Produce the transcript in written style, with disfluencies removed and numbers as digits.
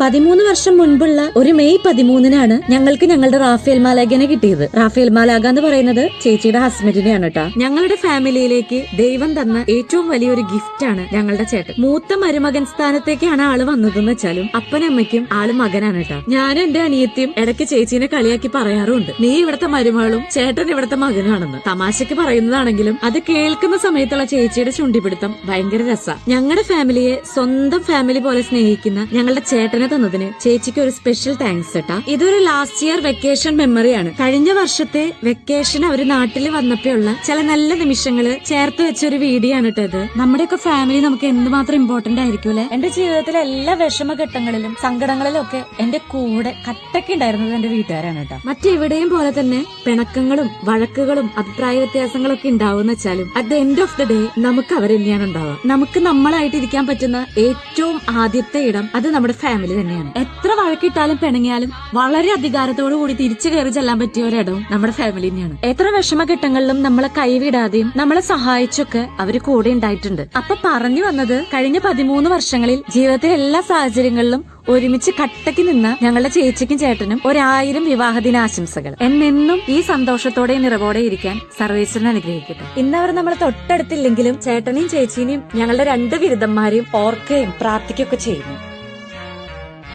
13 വർഷം മുൻപുള്ള ഒരു മെയ് 13-നാണ് ഞങ്ങൾക്ക് ഞങ്ങളുടെ റാഫേൽ മാലാഖനെ കിട്ടിയത്. റാഫേൽ മാലാഖ എന്ന് പറയുന്നത് ചേച്ചിയുടെ ഹസ്ബൻഡിനെയാണ് കേട്ടോ. ഞങ്ങളുടെ ഫാമിലിയിലേക്ക് ദൈവം തന്ന ഏറ്റവും വലിയൊരു ഗിഫ്റ്റ് ആണ് ഞങ്ങളുടെ ചേട്ടൻ. മൂത്ത മരുമകൻ സ്ഥാനത്തേക്കാണ് ആള് വന്നതെന്ന് വെച്ചാലും അപ്പനമ്മയ്ക്കും ആള് മകനാണ് കേട്ടോ. ഞാനും എന്റെ അനിയത്തിയും ഇടയ്ക്ക് ചേച്ചീനെ കളിയാക്കി പറയാറുണ്ട്, നീ ഇവിടത്തെ മരുമകളും ചേട്ടൻ ഇവിടത്തെ മകനാണെന്ന്. തമാശക്ക് പറയുന്നതാണെങ്കിലും അത് കേൾക്കുന്ന സമയത്തുള്ള ചേച്ചിയുടെ ചുണ്ടിപിടുത്തം ഭയങ്കര രസമാണ്. ഞങ്ങളുടെ ഫാമിലിയെ സ്വന്തം ഫാമിലി പോലെ സ്നേഹിക്കുന്ന ഞങ്ങളുടെ ചേട്ടനെ തന്നതിന് ചേച്ചിക്ക് ഒരു സ്പെഷ്യൽ താങ്ക്സ് കേട്ടാ. ഇതൊരു ലാസ്റ്റ് ഇയർ വെക്കേഷൻ മെമ്മറിയാണ്. കഴിഞ്ഞ വർഷത്തെ വെക്കേഷൻ അവര് നാട്ടിൽ വന്നപ്പോഴുള്ള ചില നല്ല നിമിഷങ്ങള് ചേർത്ത് വെച്ചൊരു വീഡിയോ ആണ് കേട്ടോ ഇത്. നമ്മുടെയൊക്കെ ഫാമിലി നമുക്ക് എന്തുമാത്രം ഇമ്പോർട്ടന്റ് ആയിരിക്കും അല്ലെ. എന്റെ ജീവിതത്തിലെ എല്ലാ വിഷമഘട്ടങ്ങളിലും സങ്കടങ്ങളിലും ഒക്കെ എന്റെ കൂടെ കട്ടൊക്കെ ഉണ്ടായിരുന്നത് എന്റെ വീട്ടുകാരാണ് കേട്ടോ. മറ്റെവിടെയും പോലെ തന്നെ പിണക്കങ്ങളും വഴക്കുകളും അഭിപ്രായ വ്യത്യാസങ്ങളും ഒക്കെ ഉണ്ടാവുന്ന വെച്ചാലും at the end of the day നമുക്ക് അവരെന്നെയാണ് ഉണ്ടാവുക. നമുക്ക് നമ്മളായിട്ട് ഇരിക്കാൻ പറ്റുന്ന ഏറ്റവും ആദ്യത്തെ ഇടം അത് നമ്മുടെ ഫാമിലി തന്നെയാണ്. എത്ര വഴക്കിട്ടാലും പിണങ്ങിയാലും വളരെ അധികാരത്തോടു കൂടി തിരിച്ചു കയറി ചെല്ലാൻ പറ്റിയ ഒരിടവും നമ്മുടെ ഫാമിലി തന്നെയാണ്. എത്ര വിഷമഘട്ടങ്ങളിലും നമ്മളെ കൈവിടാതെയും നമ്മളെ സഹായിച്ചൊക്കെ അവര് കൂടെ ഉണ്ടായിട്ടുണ്ട്. അപ്പൊ പറഞ്ഞു വന്നത്, കഴിഞ്ഞ 13 വർഷങ്ങളിൽ ജീവിതത്തിലെ എല്ലാ സാഹചര്യങ്ങളിലും ഒരുമിച്ച് കട്ടയ്ക്ക് നിന്ന ഞങ്ങളുടെ ചേച്ചിക്കും ചേട്ടനും 1000 വിവാഹ ദിനാശംസകൾ. എന്നെന്നും ഈ സന്തോഷത്തോടെ നിറവോടെ ഇരിക്കാൻ സർവേശ്വരൻ അനുഗ്രഹിക്കട്ടെ. ഇന്നവർ നമ്മൾ തൊട്ടടുത്തില്ലെങ്കിലും ചേട്ടനെയും ചേച്ചീനെയും ഞങ്ങളുടെ 2 ബിരുദന്മാരെയും ഓർക്കുകയും പ്രാർത്ഥിക്കുകയൊക്കെ ചെയ്യുന്നു.